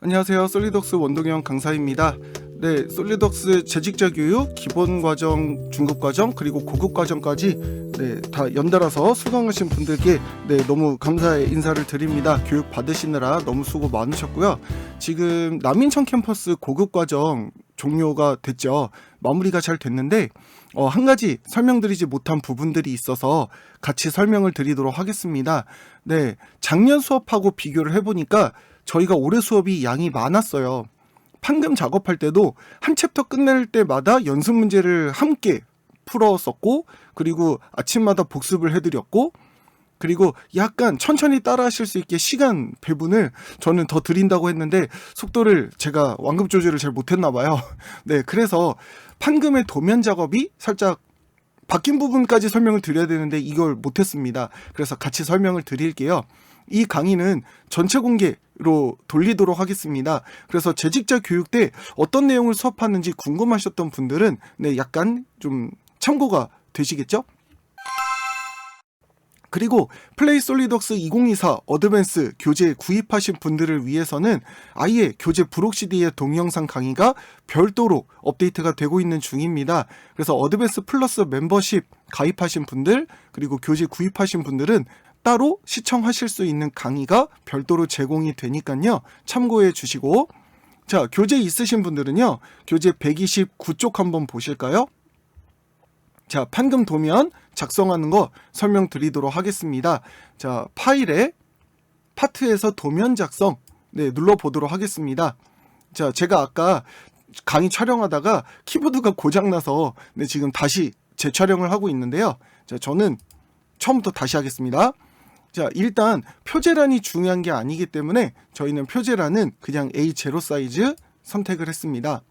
안녕하세요. 솔리덕스 원동형 강사입니다. 네, 솔리덕스 재직자 교육 기본 과정, 중급 과정, 그리고 고급 과정까지 다 연달아서 수강하신 분들께 너무 감사의 인사를 드립니다. 교육 받으시느라 너무 수고 많으셨고요. 지금 남인천 캠퍼스 고급 과정 종료가 됐죠. 마무리가 잘 됐는데 한 가지 설명드리지 못한 부분들이 있어서 같이 설명을 드리도록 하겠습니다. 네, 작년 수업하고 비교를 해보니까 저희가 올해 수업이 양이 많았어요. 판금 작업할 때도 한 챕터 끝낼 때마다 연습 문제를 함께 풀었었고, 그리고 아침마다 복습을 해드렸고, 그리고 약간 천천히 따라 하실 수 있게 시간 배분을 저는 더 드린다고 했는데 속도를 제가 완급 조절을 잘 못했나 봐요. 네, 그래서 판금의 도면 작업이 살짝 바뀐 부분까지 설명을 드려야 되는데 이걸 못했습니다. 그래서 같이 설명을 드릴게요. 이 강의는 전체 공개로 돌리도록 하겠습니다. 그래서 재직자 교육 때 어떤 내용을 수업하는지 궁금하셨던 분들은 약간 좀 참고가 되시겠죠? 그리고 플레이 솔리덕스 2024 어드밴스 교재 구입하신 분들을 위해서는 아예 교재 브록시디의 동영상 강의가 별도로 업데이트가 되고 있는 중입니다. 그래서 어드밴스 플러스 멤버십 가입하신 분들, 그리고 교재 구입하신 분들은 따로 시청하실 수 있는 강의가 별도로 제공이 되니까요. 참고해 주시고, 자, 교재 있으신 분들은요. 교재 129쪽 한번 보실까요? 자, 판금 도면 작성하는 거 설명드리도록 하겠습니다. 자, 파일에 파트에서 도면 작성 눌러보도록 하겠습니다. 자, 제가 아까 강의 촬영하다가 키보드가 고장나서 지금 다시 재촬영을 하고 있는데요. 자, 저는 처음부터 다시 하겠습니다. 자, 일단 표제란이 중요한 게 아니기 때문에 저희는 표제란은 그냥 A0 사이즈 선택을 했습니다.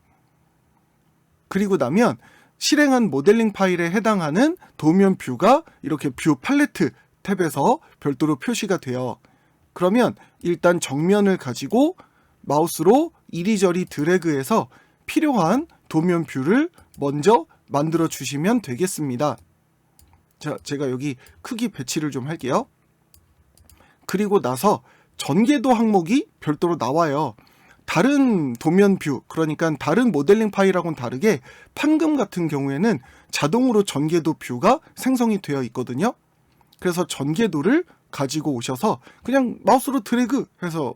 그리고 나면 실행한 모델링 파일에 해당하는 도면 뷰가 이렇게 뷰 팔레트 탭에서 별도로 표시가 돼요. 그러면 일단 정면을 가지고 마우스로 이리저리 드래그해서 필요한 도면 뷰를 먼저 만들어 주시면 되겠습니다. 자, 제가 여기 크기 배치를 좀 할게요. 그리고 나서 전개도 항목이 별도로 나와요. 다른 도면 뷰, 그러니까 다른 모델링 파일하고는 다르게 판금 같은 경우에는 자동으로 전개도 뷰가 생성이 되어 있거든요. 그래서 전개도를 가지고 오셔서 그냥 마우스로 드래그 해서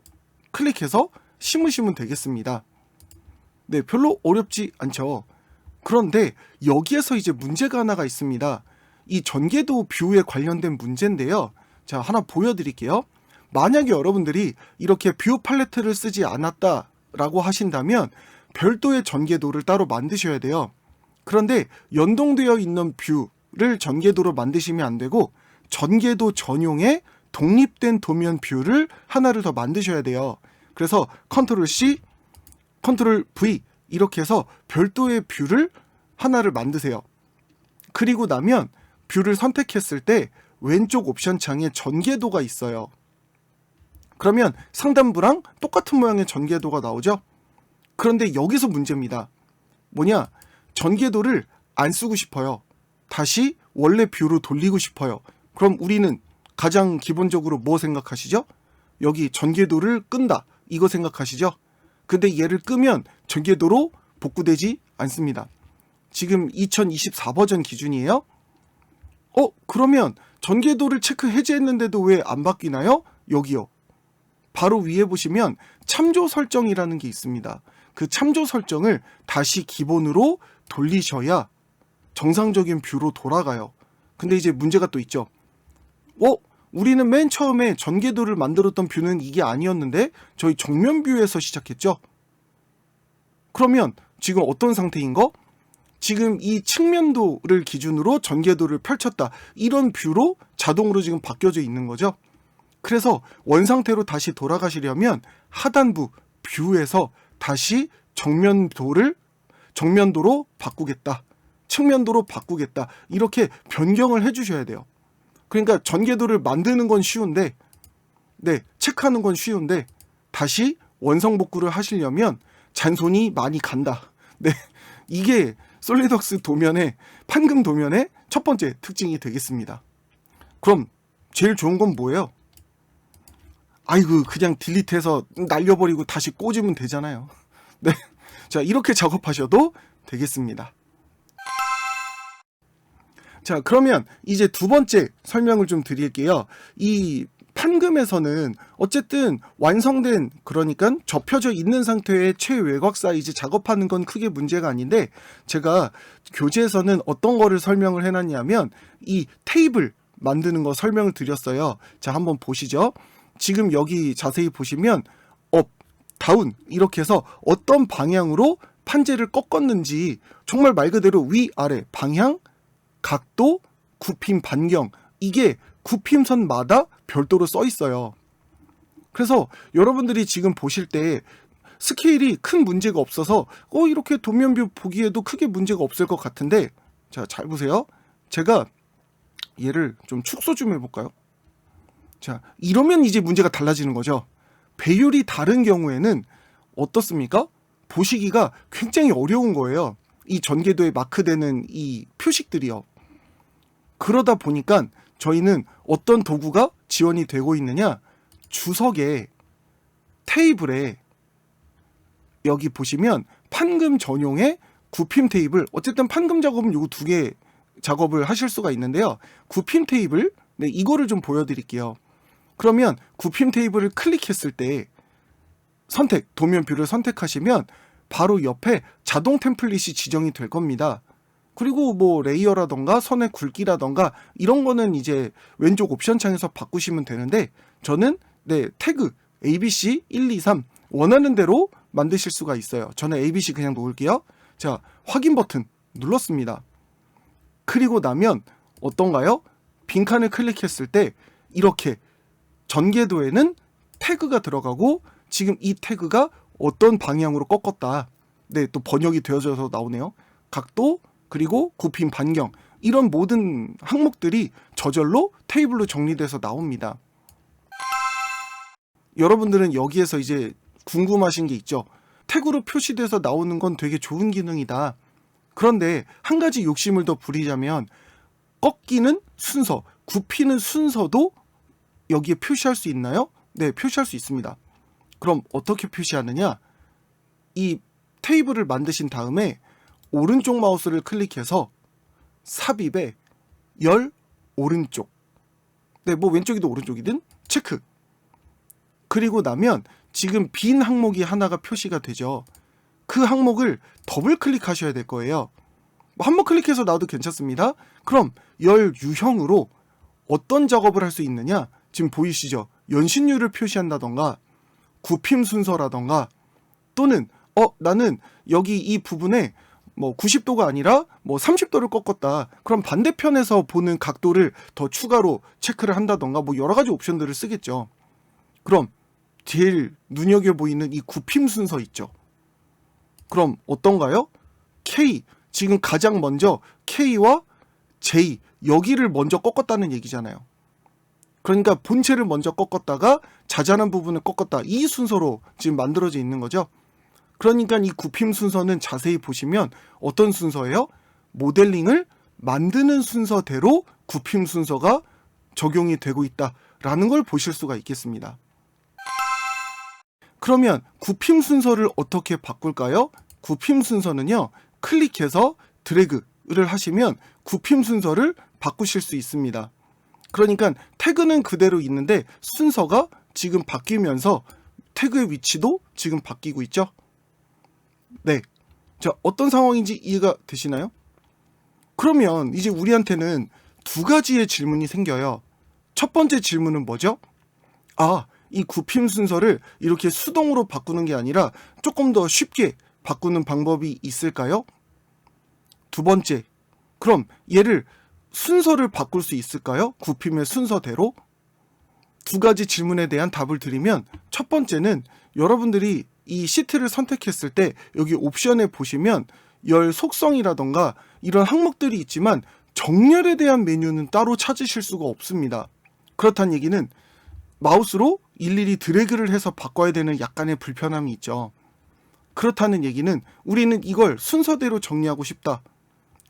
클릭해서 심으시면 되겠습니다. 네, 별로 어렵지 않죠. 그런데 여기에서 이제 문제가 하나가 있습니다. 이 전개도 뷰에 관련된 문제인데요. 자, 하나 보여드릴게요. 만약에 여러분들이 이렇게 뷰 팔레트를 쓰지 않았다라고 하신다면 별도의 전개도를 따로 만드셔야 돼요. 그런데 연동되어 있는 뷰를 전개도로 만드시면 안 되고 전개도 전용의 독립된 도면 뷰를 하나를 더 만드셔야 돼요. 그래서 컨트롤 C, 컨트롤 V 이렇게 해서 별도의 뷰를 하나를 만드세요. 그리고 나면 뷰를 선택했을 때 왼쪽 옵션 창에 전개도가 있어요. 그러면 상단부랑 똑같은 모양의 전개도가 나오죠? 그런데 여기서 문제입니다. 뭐냐? 전개도를 안 쓰고 싶어요. 다시 원래 뷰로 돌리고 싶어요. 그럼 우리는 가장 기본적으로 뭐 생각하시죠? 여기 전개도를 끈다. 이거 생각하시죠? 근데 얘를 끄면 전개도로 복구되지 않습니다. 지금 2024 버전 기준이에요. 그러면 전개도를 체크 해제했는데도 왜 안 바뀌나요? 여기요. 바로 위에 보시면 참조 설정이라는 게 있습니다. 그 참조 설정을 다시 기본으로 돌리셔야 정상적인 뷰로 돌아가요. 근데 이제 문제가 또 있죠. 우리는 맨 처음에 전개도를 만들었던 뷰는 이게 아니었는데 저희 정면 뷰에서 시작했죠. 그러면 지금 어떤 상태인 거? 지금 이 측면도를 기준으로 전개도를 펼쳤다. 이런 뷰로 자동으로 지금 바뀌어져 있는 거죠. 그래서 원상태로 다시 돌아가시려면 하단부 뷰에서 다시 정면도로 바꾸겠다. 측면도로 바꾸겠다. 이렇게 변경을 해주셔야 돼요. 그러니까 전개도를 만드는 건 쉬운데, 체크하는 건 쉬운데, 다시 원성복구를 하시려면 잔손이 많이 간다. 이게 솔리덕스 도면의 판금 도면의 첫 번째 특징이 되겠습니다. 그럼 제일 좋은 건 뭐예요? 아이고 그냥 딜리트해서 날려버리고 다시 꽂으면 되잖아요. 네, 자 이렇게 작업하셔도 되겠습니다. 자 그러면 이제 두 번째 설명을 좀 드릴게요. 이 판금에서는 어쨌든 완성된, 그러니까 접혀져 있는 상태의 최외곽 사이즈 작업하는 건 크게 문제가 아닌데, 제가 교재에서는 어떤 거를 설명을 해놨냐면 이 테이블 만드는 거 설명을 드렸어요. 자 한번 보시죠. 지금 여기 자세히 보시면 업, 다운 이렇게 해서 어떤 방향으로 판재를 꺾었는지 정말 말 그대로 위아래 방향, 각도, 굽힘 반경, 이게 굽힘선마다 별도로 써 있어요. 그래서 여러분들이 지금 보실 때 스케일이 큰 문제가 없어서 이렇게 도면뷰 보기에도 크게 문제가 없을 것 같은데, 자 잘 보세요. 제가 얘를 좀 축소 좀 해볼까요? 자 이러면 이제 문제가 달라지는 거죠. 배율이 다른 경우에는 어떻습니까? 보시기가 굉장히 어려운 거예요. 이 전개도에 마크되는 이 표식들이요. 그러다 보니까 저희는 어떤 도구가 지원이 되고 있느냐, 주석에 테이블에 여기 보시면 판금 전용의 굽힘 테이블, 어쨌든 판금 작업은 요 두 개 작업을 하실 수가 있는데요. 굽힘 테이블, 네, 이거를 좀 보여드릴게요. 그러면 굽힘 테이블을 클릭했을 때 선택, 도면뷰를 선택하시면 바로 옆에 자동 템플릿이 지정이 될 겁니다. 그리고 뭐 레이어라던가 선의 굵기라던가 이런 거는 이제 왼쪽 옵션 창에서 바꾸시면 되는데, 저는 네 태그 ABC 1, 2, 3 원하는 대로 만드실 수가 있어요. 저는 ABC 그냥 놓을게요. 자 확인 버튼 눌렀습니다. 그리고 나면 어떤가요? 빈칸을 클릭했을 때 이렇게 전개도에는 태그가 들어가고, 지금 이 태그가 어떤 방향으로 꺾었다, 네 또 번역이 되어져서 나오네요. 각도, 그리고 굽힘 반경, 이런 모든 항목들이 저절로 테이블로 정리돼서 나옵니다. 여러분들은 여기에서 이제 궁금하신 게 있죠. 태그로 표시돼서 나오는 건 되게 좋은 기능이다. 그런데 한 가지 욕심을 더 부리자면 꺾이는 순서, 굽히는 순서도 여기에 표시할 수 있나요? 네, 표시할 수 있습니다. 그럼 어떻게 표시하느냐? 이 테이블을 만드신 다음에 오른쪽 마우스를 클릭해서 삽입에 열 오른쪽, 네, 뭐 왼쪽이든 오른쪽이든 체크. 그리고 나면 지금 빈 항목이 하나가 표시가 되죠. 그 항목을 더블 클릭하셔야 될 거예요. 한 번 클릭해서 놔도 괜찮습니다. 그럼 열 유형으로 어떤 작업을 할 수 있느냐? 지금 보이시죠? 연신율을 표시한다던가 굽힘 순서라던가, 또는 나는 여기 이 부분에 뭐 90도가 아니라 뭐 30도를 꺾었다. 그럼 반대편에서 보는 각도를 더 추가로 체크를 한다던가, 뭐 여러 가지 옵션들을 쓰겠죠. 그럼 제일 눈여겨 보이는 이 굽힘 순서 있죠. 그럼 어떤가요? K, 지금 가장 먼저 K와 J, 여기를 먼저 꺾었다는 얘기잖아요. 그러니까 본체를 먼저 꺾었다가 자잘한 부분을 꺾었다, 이 순서로 지금 만들어져 있는 거죠. 그러니까 이 굽힘 순서는 자세히 보시면 어떤 순서예요? 모델링을 만드는 순서대로 굽힘 순서가 적용이 되고 있다라는 걸 보실 수가 있겠습니다. 그러면 굽힘 순서를 어떻게 바꿀까요? 굽힘 순서는요, 클릭해서 드래그를 하시면 굽힘 순서를 바꾸실 수 있습니다. 그러니까 태그는 그대로 있는데 순서가 지금 바뀌면서 태그의 위치도 지금 바뀌고 있죠. 네, 자 어떤 상황인지 이해가 되시나요? 그러면 이제 우리한테는 두 가지의 질문이 생겨요. 첫 번째 질문은 뭐죠? 이 굽힘 순서를 이렇게 수동으로 바꾸는 게 아니라 조금 더 쉽게 바꾸는 방법이 있을까요? 두 번째, 그럼 얘를 순서를 바꿀 수 있을까요? 굽힘의 순서대로? 두 가지 질문에 대한 답을 드리면, 첫 번째는 여러분들이 이 시트를 선택했을 때 여기 옵션에 보시면 열 속성이라던가 이런 항목들이 있지만 정렬에 대한 메뉴는 따로 찾으실 수가 없습니다. 그렇다는 얘기는 마우스로 일일이 드래그를 해서 바꿔야 되는 약간의 불편함이 있죠. 그렇다는 얘기는 우리는 이걸 순서대로 정리하고 싶다.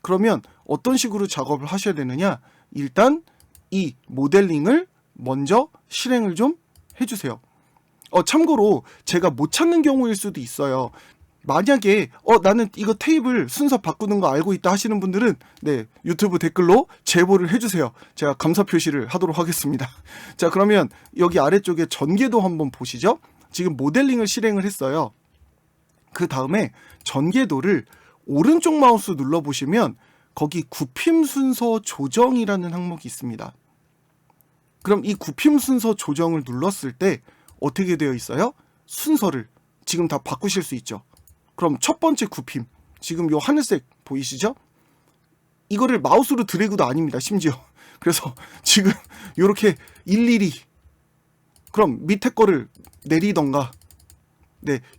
그러면 어떤 식으로 작업을 하셔야 되느냐? 일단 이 모델링을 먼저 실행을 좀 해주세요. 참고로 제가 못 찾는 경우일 수도 있어요. 만약에 나는 이거 테이블 순서 바꾸는 거 알고 있다 하시는 분들은 유튜브 댓글로 제보를 해주세요. 제가 감사 표시를 하도록 하겠습니다. 자, 그러면 여기 아래쪽에 전개도 한번 보시죠. 지금 모델링을 실행을 했어요. 그 다음에 전개도를 오른쪽 마우스 눌러보시면 거기 굽힘 순서 조정이라는 항목이 있습니다. 그럼 이 굽힘 순서 조정을 눌렀을 때 어떻게 되어 있어요? 순서를 지금 다 바꾸실 수 있죠. 그럼 첫 번째 굽힘, 지금 요 하늘색 보이시죠? 이거를 마우스로 드래그도 아닙니다, 심지어. 그래서 지금 요렇게 일일이, 그럼 밑에 거를 내리던가,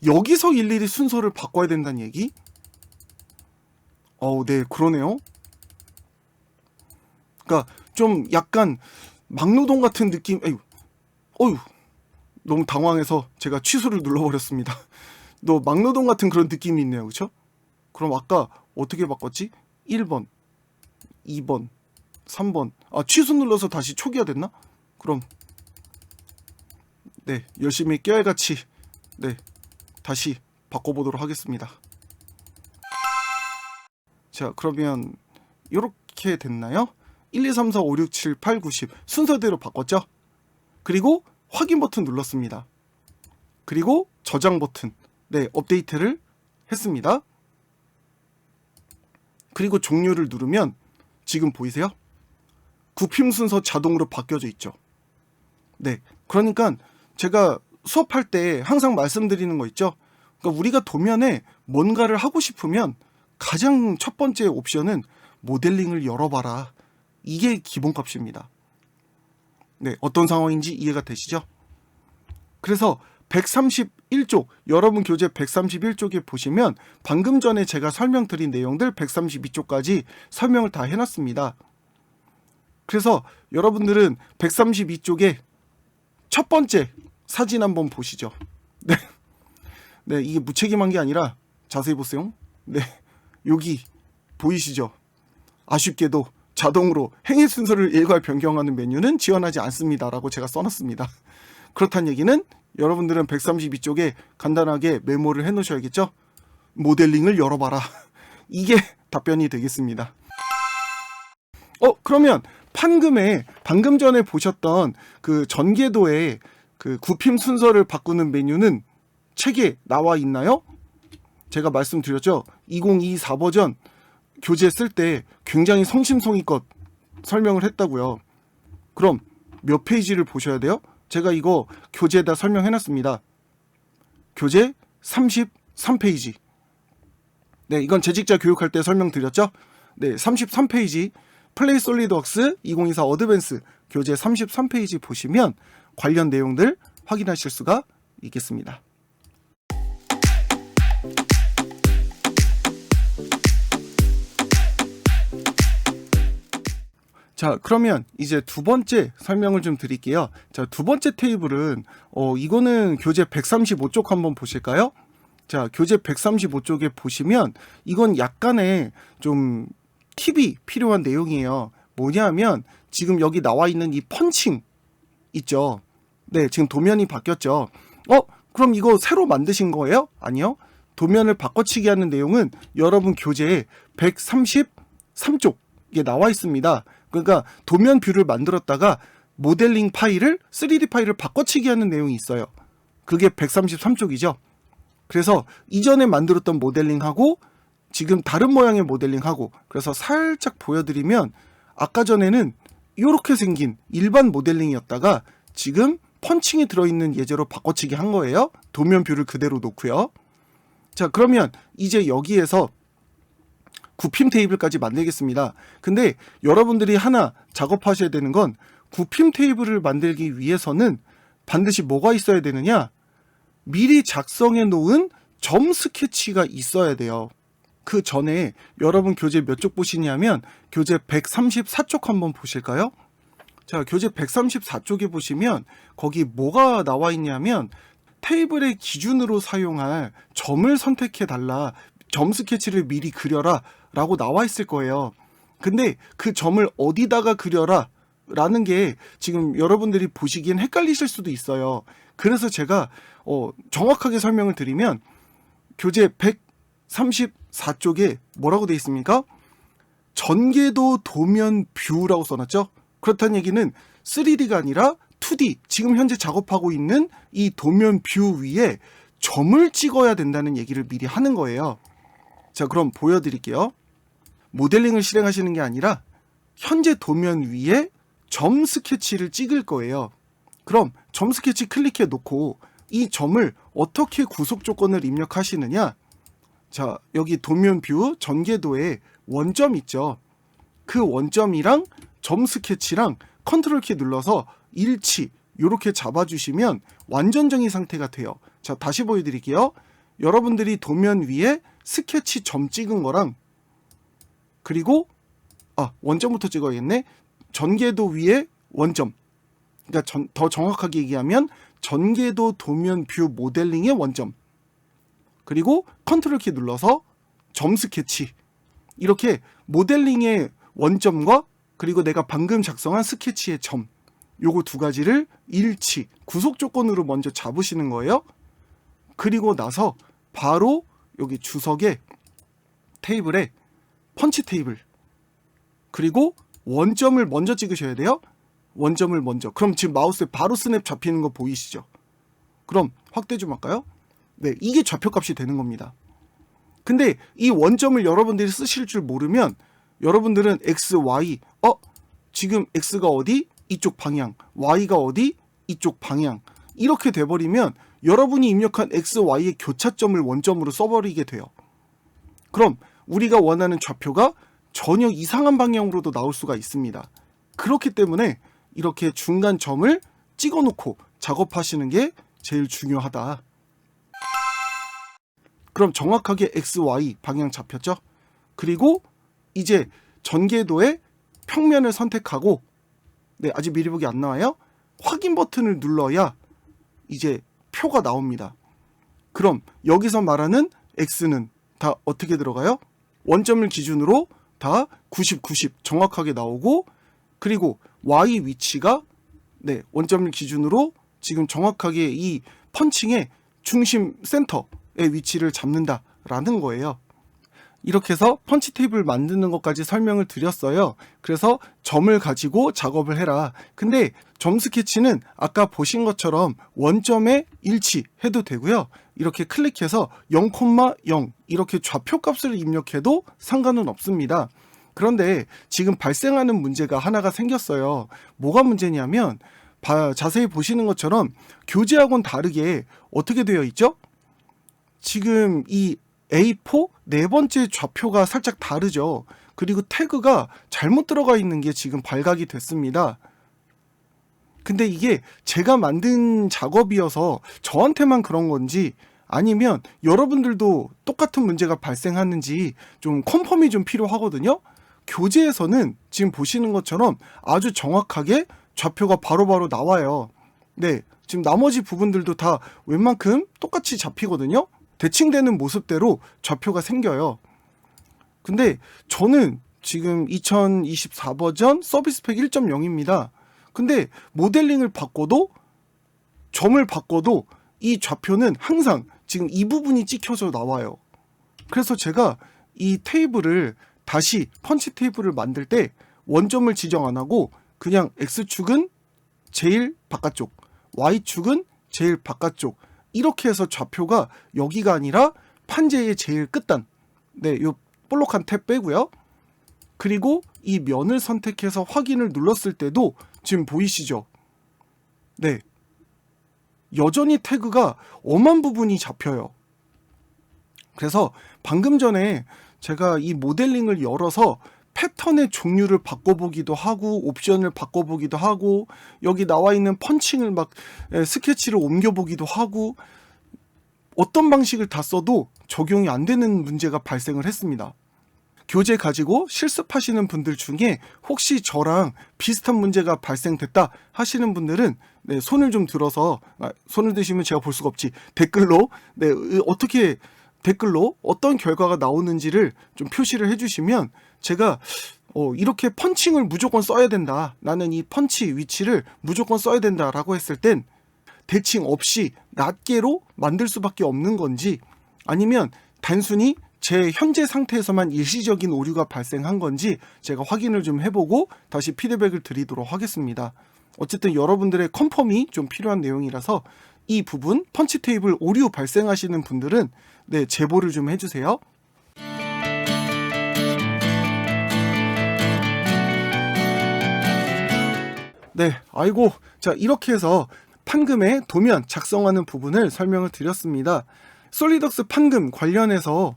여기서 일일이 순서를 바꿔야 된다는 얘기? 네, 그러네요. 그러니까 좀 약간 막노동 같은 느낌. 너무 당황해서 제가 취소를 눌러버렸습니다. 너 막노동 같은 그런 느낌이 있네요, 그쵸? 그럼 아까 어떻게 바꿨지? 1번, 2번, 3번. 취소 눌러서 다시 초기화 됐나? 그럼 열심히 깨알같이 다시 바꿔보도록 하겠습니다. 자, 그러면 이렇게 됐나요? 1, 2, 3, 4, 5, 6, 7, 8, 9, 10 순서대로 바꿨죠? 그리고 확인 버튼 눌렀습니다. 그리고 저장 버튼, 업데이트를 했습니다. 그리고 종료를 누르면 지금 보이세요? 굽힘 순서 자동으로 바뀌어져 있죠. 그러니까 제가 수업할 때 항상 말씀드리는 거 있죠. 그러니까 우리가 도면에 뭔가를 하고 싶으면 가장 첫 번째 옵션은 모델링을 열어봐라. 이게 기본값입니다. 어떤 상황인지 이해가 되시죠? 그래서 131쪽, 여러분 교재 131쪽에 보시면 방금 전에 제가 설명드린 내용들 132쪽까지 설명을 다 해놨습니다. 그래서 여러분들은 132쪽에 첫 번째 사진 한번 보시죠. 이게 무책임한 게 아니라 자세히 보세요. 여기 보이시죠? 아쉽게도 자동으로 행위 순서를 일괄 변경하는 메뉴는 지원하지 않습니다 라고 제가 써놨습니다. 그렇다는 얘기는 여러분들은 132쪽에 간단하게 메모를 해 놓으셔야겠죠? 모델링을 열어봐라. 이게 답변이 되겠습니다. 그러면 판금에 방금 전에 보셨던 그 전개도의 그 굽힘 순서를 바꾸는 메뉴는 책에 나와 있나요? 제가 말씀드렸죠. 2024 버전 교재 쓸 때 굉장히 성심성의껏 설명을 했다고요. 그럼 몇 페이지를 보셔야 돼요? 제가 이거 교재에다 설명해놨습니다. 교재 33페이지. 이건 재직자 교육할 때 설명드렸죠? 33페이지 플레이 솔리드웍스 2024 어드밴스 교재 33페이지 보시면 관련 내용들 확인하실 수가 있겠습니다. 자, 그러면 이제 두 번째 설명을 좀 드릴게요. 자, 두 번째 테이블은 이거는 교재 135쪽 한번 보실까요? 자, 교재 135쪽에 보시면 이건 약간의 좀 팁이 필요한 내용이에요. 뭐냐면 지금 여기 나와 있는 이 펀칭 있죠? 지금 도면이 바뀌었죠? 그럼 이거 새로 만드신 거예요? 아니요. 도면을 바꿔치기 하는 내용은 여러분 교재에 133쪽에 나와 있습니다. 그러니까 도면 뷰를 만들었다가 모델링 파일을 3D 파일을 바꿔치기 하는 내용이 있어요. 그게 133쪽이죠. 그래서 이전에 만들었던 모델링하고 지금 다른 모양의 모델링하고, 그래서 살짝 보여드리면 아까 전에는 이렇게 생긴 일반 모델링이었다가 지금 펀칭이 들어있는 예제로 바꿔치기 한 거예요. 도면 뷰를 그대로 놓고요. 자, 그러면 이제 여기에서 굽힘 테이블까지 만들겠습니다. 근데 여러분들이 하나 작업하셔야 되는 건 굽힘 테이블을 만들기 위해서는 반드시 뭐가 있어야 되느냐? 미리 작성해 놓은 점 스케치가 있어야 돼요. 그 전에 여러분 교재 몇 쪽 보시냐면 교재 134쪽 한번 보실까요? 자, 교재 134쪽에 보시면 거기 뭐가 나와 있냐면 테이블의 기준으로 사용할 점을 선택해 달라, 점 스케치를 미리 그려라 라고 나와 있을 거예요. 근데 그 점을 어디다가 그려라 라는 게 지금 여러분들이 보시기엔 헷갈리실 수도 있어요. 그래서 제가 정확하게 설명을 드리면 교재 134쪽에 뭐라고 되어 있습니까? 전개도 도면 뷰라고 써놨죠. 그렇다는 얘기는 3D가 아니라 2D, 지금 현재 작업하고 있는 이 도면 뷰 위에 점을 찍어야 된다는 얘기를 미리 하는 거예요. 자, 그럼 보여드릴게요. 모델링을 실행하시는 게 아니라 현재 도면 위에 점 스케치를 찍을 거예요. 그럼 점 스케치 클릭해 놓고 이 점을 어떻게 구속 조건을 입력하시느냐? 자, 여기 도면 뷰 전개도에 원점 있죠. 그 원점이랑 점 스케치랑 컨트롤 키 눌러서 일치 이렇게 잡아주시면 완전 정의 상태가 돼요. 자, 다시 보여드릴게요. 여러분들이 도면 위에 스케치 점 찍은 거랑 그리고 원점부터 찍어야겠네. 전개도 위에 원점. 그러니까 더 정확하게 얘기하면 전개도 도면 뷰 모델링의 원점. 그리고 컨트롤 키 눌러서 점 스케치. 이렇게 모델링의 원점과 그리고 내가 방금 작성한 스케치의 점. 요거 두 가지를 일치, 구속 조건으로 먼저 잡으시는 거예요. 그리고 나서 바로 여기 주석에 테이블에 펀치 테이블. 그리고 원점을 먼저 찍으셔야 돼요. 원점을 먼저. 그럼 지금 마우스에 바로 스냅 잡히는 거 보이시죠? 그럼 확대 좀 할까요? 네, 이게 좌표값이 되는 겁니다. 근데 이 원점을 여러분들이 쓰실 줄 모르면 여러분들은 X, Y, 지금 X가 어디? 이쪽 방향. Y가 어디? 이쪽 방향. 이렇게 돼버리면 여러분이 입력한 X, Y의 교차점을 원점으로 써버리게 돼요. 그럼 우리가 원하는 좌표가 전혀 이상한 방향으로도 나올 수가 있습니다. 그렇기 때문에 이렇게 중간 점을 찍어놓고 작업하시는 게 제일 중요하다. 그럼 정확하게 X, Y 방향 잡혔죠? 그리고 이제 전개도의 평면을 선택하고 아직 미리 보기 안 나와요? 확인 버튼을 눌러야 이제 표가 나옵니다. 그럼 여기서 말하는 X는 다 어떻게 들어가요? 원점을 기준으로 다 90, 90 정확하게 나오고 그리고 Y 위치가 원점을 기준으로 지금 정확하게 이 펀칭의 중심 센터의 위치를 잡는다라는 거예요. 이렇게 해서 펀치 테이블 만드는 것까지 설명을 드렸어요. 그래서 점을 가지고 작업을 해라. 근데 점 스케치는 아까 보신 것처럼 원점에 일치해도 되고요. 이렇게 클릭해서 0,0 이렇게 좌표값을 입력해도 상관은 없습니다. 그런데 지금 발생하는 문제가 하나가 생겼어요. 뭐가 문제냐면 자세히 보시는 것처럼 교재하고는 다르게 어떻게 되어 있죠? 지금 이 A4 네 번째 좌표가 살짝 다르죠. 그리고 태그가 잘못 들어가 있는 게 지금 발각이 됐습니다. 근데 이게 제가 만든 작업이어서 저한테만 그런 건지 아니면 여러분들도 똑같은 문제가 발생하는지 좀 컨펌이 좀 필요하거든요. 교재에서는 지금 보시는 것처럼 아주 정확하게 좌표가 바로바로 나와요. 지금 나머지 부분들도 다 웬만큼 똑같이 잡히거든요. 대칭되는 모습대로 좌표가 생겨요. 근데 저는 지금 2024 버전 서비스 팩 1.0입니다. 근데 모델링을 바꿔도 점을 바꿔도 이 좌표는 항상 지금 이 부분이 찍혀서 나와요. 그래서 제가 이 테이블을 다시 펀치 테이블을 만들 때 원점을 지정 안 하고 그냥 X축은 제일 바깥쪽, Y축은 제일 바깥쪽 이렇게 해서 좌표가 여기가 아니라 판재의 제일 끝단 요 볼록한 탭 빼고요. 그리고 이 면을 선택해서 확인을 눌렀을 때도 지금 보이시죠? 여전히 태그가 엄한 부분이 잡혀요. 그래서 방금 전에 제가 이 모델링을 열어서 패턴의 종류를 바꿔보기도 하고 옵션을 바꿔보기도 하고 여기 나와 있는 펀칭을 막 스케치를 옮겨보기도 하고 어떤 방식을 다 써도 적용이 안 되는 문제가 발생을 했습니다. 교재 가지고 실습하시는 분들 중에 혹시 저랑 비슷한 문제가 발생됐다 하시는 분들은 손을 좀 들어서 손을 드시면 제가 볼 수가 없지 댓글로 어떻게 댓글로 어떤 결과가 나오는지를 좀 표시를 해주시면 제가 이렇게 펀칭을 무조건 써야 된다 나는 이 펀치 위치를 무조건 써야 된다 라고 했을 땐 대칭 없이 낱개로 만들 수밖에 없는 건지, 아니면 단순히 제 현재 상태에서만 일시적인 오류가 발생한 건지 제가 확인을 좀 해보고 다시 피드백을 드리도록 하겠습니다. 어쨌든 여러분들의 컨펌이 좀 필요한 내용이라서 이 부분 펀치 테이블 오류 발생하시는 분들은 제보를 좀 해주세요. 아이고, 자, 이렇게 해서 판금의 도면 작성하는 부분을 설명을 드렸습니다. 솔리덕스 판금 관련해서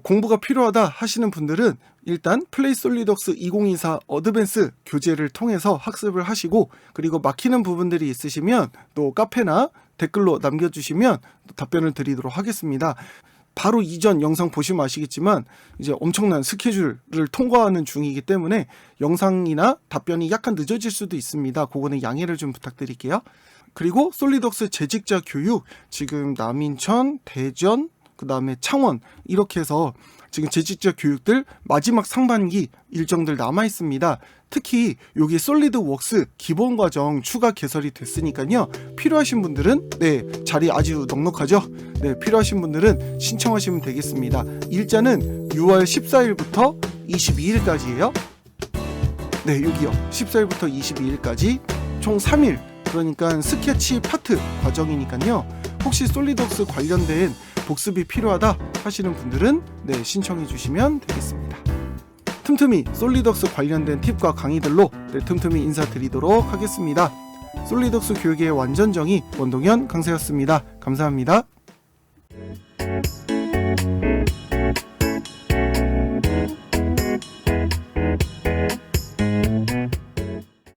공부가 필요하다 하시는 분들은 일단 플레이 솔리덕스 2024 어드밴스 교재를 통해서 학습을 하시고, 그리고 막히는 부분들이 있으시면 또 카페나 댓글로 남겨주시면 또 답변을 드리도록 하겠습니다. 바로 이전 영상 보시면 아시겠지만 이제 엄청난 스케줄을 통과하는 중이기 때문에 영상이나 답변이 약간 늦어질 수도 있습니다. 그거는 양해를 좀 부탁드릴게요. 그리고 솔리덕스 재직자 교육, 지금 남인천, 대전, 그 다음에 창원, 이렇게 해서 지금 재직자 교육들 마지막 상반기 일정들 남아 있습니다. 특히 여기 솔리드웍스 기본 과정 추가 개설이 됐으니까요, 필요하신 분들은 자리 아주 넉넉하죠. 필요하신 분들은 신청하시면 되겠습니다. 일자는 6월 14일부터 22일까지예요. 여기요, 14일부터 22일까지 총 3일, 그러니까 스케치 파트 과정이니까요, 혹시 솔리덕스 관련된 복습이 필요하다 하시는 분들은 신청해 주시면 되겠습니다. 틈틈이 솔리덕스 관련된 팁과 강의들로 틈틈이 인사드리도록 하겠습니다. 솔리덕스 교육의 완전 정의 원동현 강사였습니다. 감사합니다.